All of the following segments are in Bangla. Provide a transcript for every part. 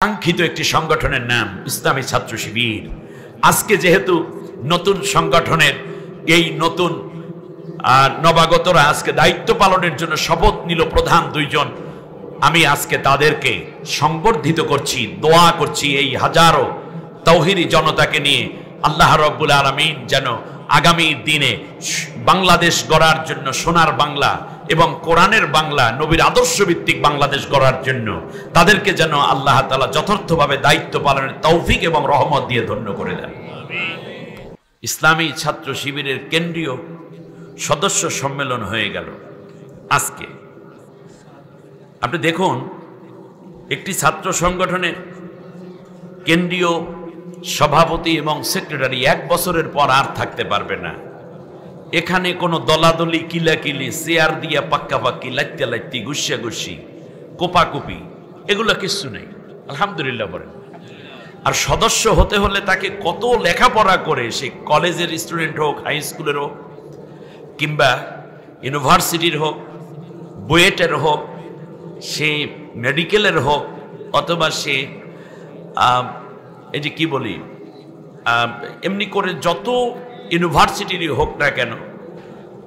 কাঙ্ক্ষিত একটি সংগঠনের নাম ইসলামী ছাত্র শিবির। আজকে যেহেতু নতুন সংগঠনের এই নতুন নবাগতরা আজকে দায়িত্ব পালনের জন্য শপথ নিল প্রধান দুইজন, আমি আজকে তাদেরকে সংবর্ধিত করছি, দোয়া করছি এই হাজারো তাওহীদি জনতাকে নিয়ে আল্লাহ রাব্বুল আলামিন যেন আগামী দিনে বাংলাদেশ গড়ার জন্য, সোনার বাংলা এবং কোরআনের বাংলা, নবীর আদর্শ ভিত্তিক বাংলাদেশ গড়ার জন্য তাদেরকে যেন আল্লাহ তাআলা যথার্থভাবে দায়িত্ব পালনের তৌফিক এবং রহমত দিয়ে ধন্য করে দেন। ইসলামী ছাত্র শিবিরের কেন্দ্রীয় সদস্য সম্মেলন হয়ে গেল আজকে। আপনি দেখুন, একটি ছাত্র সংগঠনের কেন্দ্রীয় সভাপতি এবং সেক্রেটারি 1 বছরের পর আর থাকতে পারবে না। এখানে কোনো দলাদলি, কিলাকিলি, চেয়ার দিয়া পাক্কাপাক্কি, লাইত্যা লাইত্যি, গুসিয়া গুসি, কোপাকুপি, এগুলো কিচ্ছু নেই। আলহামদুলিল্লাহ বলেন। আর সদস্য হতে হলে তাকে কত লেখাপড়া করে, সে কলেজের স্টুডেন্ট হোক, হাই স্কুলের হোক, কিংবা ইউনিভার্সিটির হোক, বুয়েটের হোক, সে মেডিকেলের হোক, অথবা সে এই যে কি বলি এমনি করে যত ইউনিভার্সিটিরই হোক না কেন,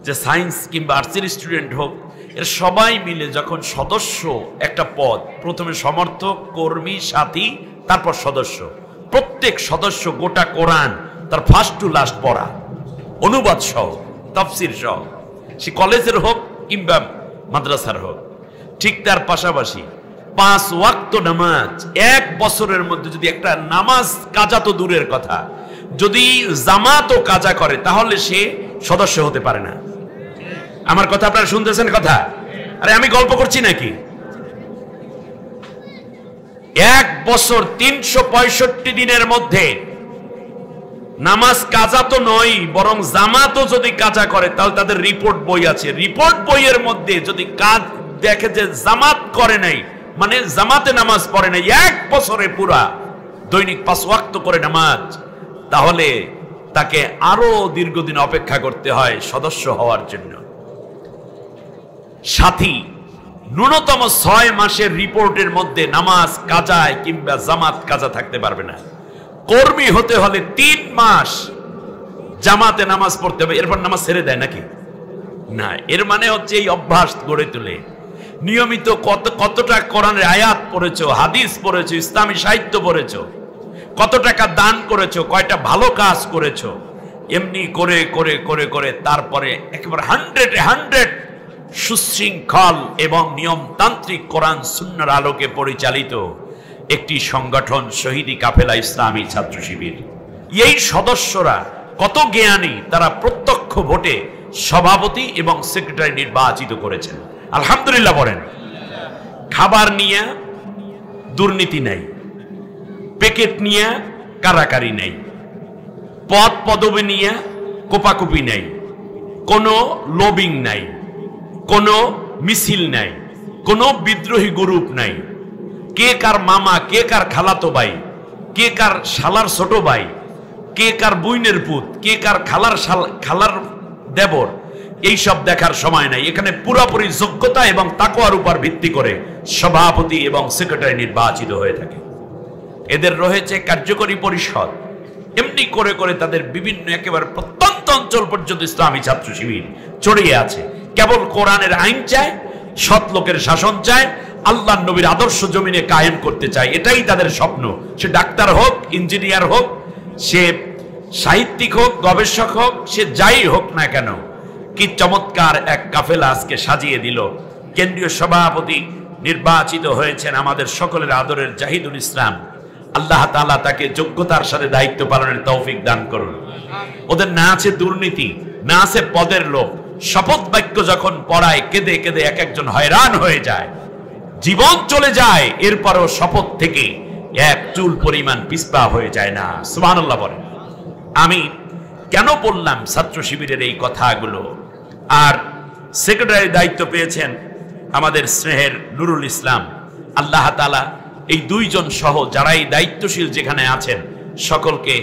যে সায়েন্স কিংবা আর্টসের স্টুডেন্ট হোক, এর সবাই মিলে যখন সদস্য একটা পদ, প্রথমে সমর্থক, কর্মী, সাথী, তারপর সদস্য। প্রত্যেক সদস্য গোটা কোরআন তার ফার্স্ট টু লাস্ট পড়া, অনুবাদ সহ, তাফসির সহ, সে কলেজের হোক কিংবা মাদ্রাসার হোক। ঠিক তার পাশাপাশি 5 ওয়াক্ত নামাজ, 1 বছরের মধ্যে যদি একটা নামাজ কাজা তো দূরের কথা, যদি জামাতও কাজা করে তাহলে সে সদস্য হতে পারে না। আমার কথা আপনারা শুনতেছেন কথা? আরে আমি গল্প করছি নাকি? 1 বছর 365 দিনের মধ্যে নামাজ কাজা তো নয়, বরং জামাতও যদি কাজা করে তাহলে তাদের রিপোর্ট বই আছে। রিপোর্ট বইয়ের মধ্যে যদি কাজ দেখে যে জামাত করে নাই, মানে জামাতে নামাজ পড়ে নাই 1 বছরে পুরা দৈনিক 5 ওয়াক্ত করে নামাজ, তাহলে তাকে আরো দীর্ঘদিন অপেক্ষা করতে হয় সদস্য হওয়ার জন্য। সাথী ন্যূনতম 6 মাসের রিপোর্টের মধ্যে নামাজ কাজায় কিংবা জামাত কাজা থাকতে পারবে না। কর্মী হতে হলে 3 মাস জামাতে নামাজ পড়তে হবে, এরপর নামাজ ছেড়ে দেয় নাকি? না, এর মানে হচ্ছে এই অভ্যাস গড়ে তোলে। নিয়মিত কতটা কোরআনের আয়াত পড়েছো, হাদিস পড়েছো, ইসলামী সাহিত্য পড়েছো, কত টাকা দান করেছো, কয়টা ভালো কাজ করেছো, এমনি করে করে করে করে তারপরে একেবারে 100 সুশৃঙ্খল এবং নিয়মতান্ত্রিক কোরআন সুন্নাহর আলোকে পরিচালিত একটি সংগঠন শহীদি কাফেলা ইসলামী ছাত্র শিবির। এই সদস্যরা কত জ্ঞানী, তারা প্রত্যক্ষ ভোটে সভাপতি এবং সেক্রেটারি নির্বাচিত করেছেন। আলহামদুলিল্লাহ বলেন। খাবার নিয়ে দুর্নীতি নাই, প্যাকেট নিয়ে কারাকারি নাই, পদ পদবি নিয়ে কোপাকুপি নাই, কোনো লবিং নাই, কোনো মিছিল নাই, কোনো বিদ্রোহী গ্রুপ নাই। কে কার মামা, কে কার খালাতো ভাই, কে কার শালার ছোট ভাই, কে কার বুইনের পুত, কে কার খালার দেবর, এইসব দেখার সময় নাই। এখানে পুরোপুরি যোগ্যতা এবং তাকওয়ার উপর ভিত্তি করে সভাপতি এবং সেক্রেটারি নির্বাচিত হয়ে থাকে। এদের রয়েছে কার্যকরী পরিষদ। এমনি করে করে তাদের বিভিন্ন একেবারে প্রত্যন্ত অঞ্চল পর্যন্ত ইসলামী ছাত্র শিবির ছড়িয়ে আছে। কেবল কোরআনের আইন চায়, সৎ লোকের শাসন চায়, আল্লাহ নবীর আদর্শ জমিনে কায়েম করতে চায়, এটাই তাদের স্বপ্ন। সে ডাক্তার হোক, ইঞ্জিনিয়ার হোক, সে সাহিত্যিক হোক, গবেষক হোক, সে যাই হোক না কেন। কি চমৎকার এক কাফেলা আজকে সাজিয়ে দিল। কেন্দ্রীয় সভাপতি নির্বাচিত হয়েছেন আমাদের সকলের আদরের জাহিদুল ইসলাম। আল্লাহ তাআলা তাকে যোগ্যতার সাথে দায়িত্ব পালনের তৌফিক দান করুন। ওদের না আছে দুর্নীতি, না আছে পদের লোভ। শপথ বাক্য যখন পড়ায় কেঁদে কেঁদে এক একজন হয়রান হয়ে যায়, জীবন চলে যায়, এরপরও শপথ থেকে এক চুল পরিমাণ পিছপা হয়ে যায় না। সুবহানাল্লাহ বলেন। আমি কেন বললাম ছাত্র শিবিরের এই কথাগুলো? আর সেক্রেটারি দায়িত্ব পেয়েছেন আমাদের স্নেহের নুরুল ইসলাম। আল্লাহ তাআলা এই 2 জন সহ যারাই দায়িত্বশীল যেখানে আছেন সকলকে,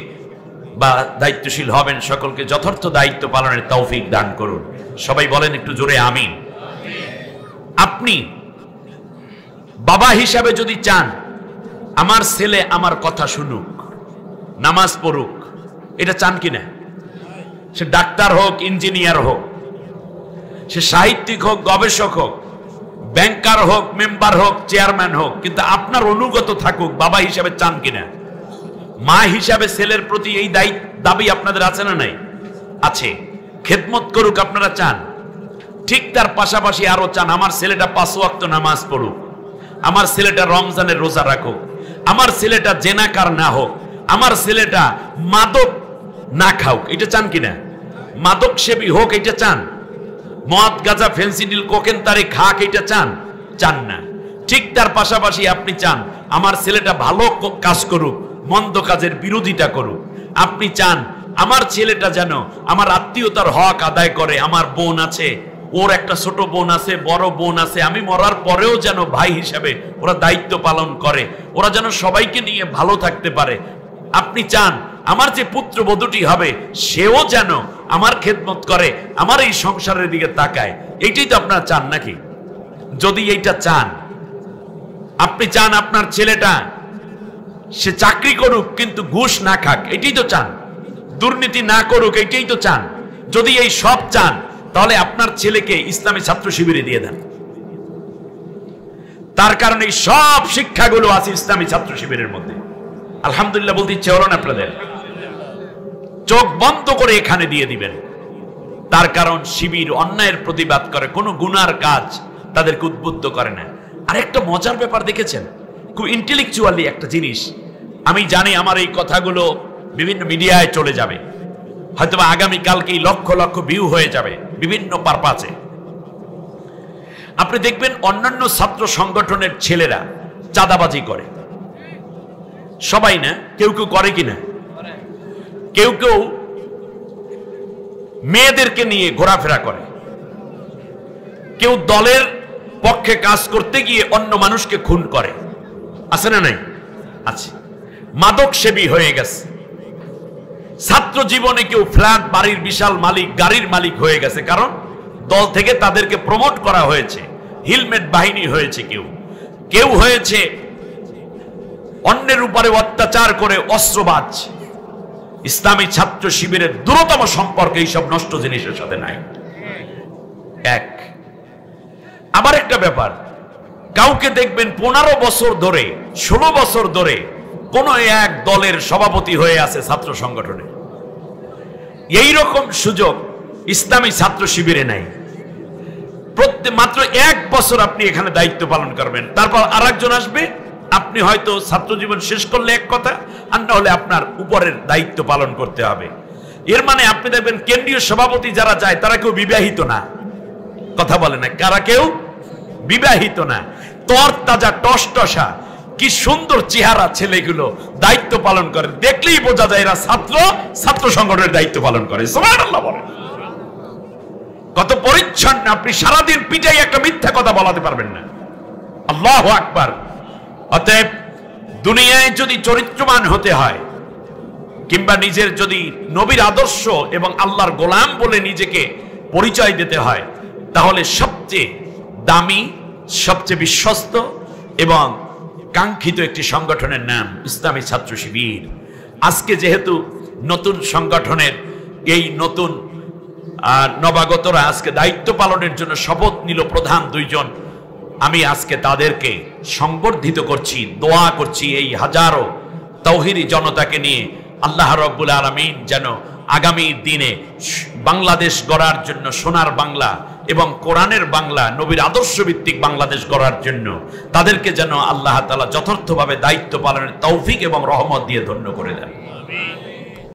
বা দায়িত্বশীল হবেন, সকলকে যথার্থ দায়িত্ব পালনের তৌফিক দান করুন। সবাই বলেন একটু জোরে আমিন। আপনি বাবা হিসাবে যদি চান আমার ছেলে আমার কথা শুনুক, নামাজ পড়ুক, এটা চান কিনা? সে ডাক্তার হোক, ইঞ্জিনিয়ার হোক, সে সাহিত্যিক হোক, গবেষক হোক, ব্যাংকার হোক, মেম্বার হোক, চেয়ারম্যান হোক, কিন্তু আপনার অনুগত থাকুক, বাবা হিসাবে চান কিনা? মা হিসাবে ছেলের প্রতি এই দাবি আপনাদের আছে না নাই? আছে। খেদমত করুক আপনারা চান, ঠিক তার পাশাপাশি আরো চান আমার ছেলেটা 5 ওয়াক্ত নামাজ পড়ুক, আমার ছেলেটা রমজানের রোজা রাখুক, আমার ছেলেটা জেনাকার না হোক, আমার ছেলেটা মাদক না খাওক, এটা চান কিনা? মাদক সেবী হোক, এটা চান? মদ, গাঁজা, ফেন্সিডিল, কোকেন তারে খাক, এটা চান? চান না। ঠিক তার পাশাপাশি আপনি চান আমার ছেলেটা ভালো কাজ করুক, মন্দ কাজের বিরোধিতা করুক। আপনি চান আমার ছেলেটা যেন আমার আত্মীয়তার হক আদায় করে, আমার বোন আছে, ওর একটা ছোট বোন আছে, বড় বোন আছে, আমি মরার পরেও যেন ভাই হিসাবে ওরা দায়িত্ব পালন করে, ওরা যেন সবাইকে নিয়ে ভালো থাকতে পারে। আপনি চান আমার যে পুত্রবধূটি হবে সেও যেন আমার খেদমত করে, আমার এই সংসারের দিকে তাকায়। এইটাই তো আপনারা চান নাকি? যদি এইটা চান, আপনি চান আপনার ছেলেটা সে চাকরি করুক কিন্তু ঘুষ না খাক, এটাই তো চান? দুর্নীতি না করুক, এটাই তো চান? যদি এই সব চান তাহলে আপনার ছেলেকে ইসলামী ছাত্র শিবিরে দিয়ে দেন। তার কারণে এই সব শিক্ষাগুলো আছে ইসলামী ছাত্র শিবিরের মধ্যে। আলহামদুলিল্লাহ বলতে ইচ্ছে হলো না আপনাদের? চোখ বন্ধ করে এখানে দিয়ে দিবেন। তার কারণ শিবির অন্যায়ের প্রতিবাদ করে, কোনো গুনার কাজ তাদেরকে উদ্বুদ্ধ করে না। আর একটা মজার ব্যাপার দেখেছেন, খুব ইন্টেলেকচুয়ালি একটা জিনিস, আমি জানি আমার এই কথাগুলো বিভিন্ন মিডিয়ায় চলে যাবে, হয়তোবা আগামী কালকেই লক্ষ লক্ষ ভিউ হয়ে যাবে বিভিন্ন পারপাসে। আপনি দেখবেন অন্যান্য ছাত্র সংগঠনের ছেলেরা চাঁদাবাজি করে, সবাই না, কেউ কেউ করে কিনা? কেউ কেউ মেয়েদেরকে নিয়ে ঘোরাফেরা করে, কেউ দলের পক্ষে কাজ করতে গিয়ে অন্য মানুষকে খুন করে, আছে না নাই? আছে। মাদক সেবী হয়ে গেছে। ছাত্র জীবনে কেউ ফ্ল্যাট, বাড়ির বিশাল মালিক, গাড়ির মালিক হয়ে গেছে, কারণ দল থেকে তাদেরকে প্রমোট করা হয়েছে, হেলমেট বাহিনী হয়েছে। কেউ কেউ হয়েছে অন্যের উপরে অত্যাচার করে অস্ত্রবাজ। ইসলামী ছাত্র শিবিরের দূরতম সম্পর্ক এইসব নষ্ট জিনিসের সাথে নাই। এক। আবার একটা ব্যাপার, কাউকে দেখবেন 15 বছর ধরে, 16 বছর ধরে কোন এক দলের সভাপতি হয়ে আছে ছাত্র সংগঠনে। এই রকম সুযোগ ইসলামী ছাত্র শিবিরে নাই। মাত্র 1 বছর আপনি এখানে দায়িত্ব পালন করবেন, তারপর আরেকজন আসবে, আপনি হয়তো ছাত্র জীবন শেষ করলে এক কথা, আর না হলে আপনার উপরের দায়িত্ব পালন করতে হবে। এর মানে আপনি দেখবেন কেন্দ্রীয় সভাপতি যারা যায় তারা কেউ বিবাহিত না, কথা বলে না, কারা কেউ বিবাহিত না, তরতাজা টসটসা কি সুন্দর চেহারা ছেলেগুলো দায়িত্ব পালন করে, দেখলেই বোঝা যায় এরা ছাত্র সংগঠনের দায়িত্ব পালন করে। সুবহানাল্লাহ বলেন। কত পরিচ্ছন্ন! আপনি সারাদিন পিটাই একটা মিথ্যা কথা বলাতে পারবেন না। আল্লাহু আকবার। অতএব দুনিয়ায় যদি চরিত্রবান হতে হয়, কিংবা নিজের যদি নবীর আদর্শ এবং আল্লাহর গোলাম বলে নিজেকে পরিচয় দিতে হয়, তাহলে সবচেয়ে দামি, সবচেয়ে বিশ্বস্ত এবং কাঙ্ক্ষিত একটি সংগঠনের নাম ইসলামী ছাত্র শিবির। আজকে যেহেতু নতুন সংগঠনের এই নতুন নবাগতরা আজকে দায়িত্ব পালনের জন্য শপথ নিল, প্রধান 2 জন, আমি আজকে তাদেরকে সংবর্ধিত করছি, দোয়া করছি এই হাজারো তাওহীদি জনতাকে নিয়ে আল্লাহ রাব্বুল আলামিন যেন আগামী দিনে বাংলাদেশ গড়ার জন্য, সোনার বাংলা এবং কোরআনের বাংলা, নবীর আদর্শ ভিত্তিক বাংলাদেশ গড়ার জন্য তাদেরকে যেন আল্লাহ তাআলা যথার্থভাবে দায়িত্ব পালনের তৌফিক এবং রহমত দিয়ে ধন্য করে দেন।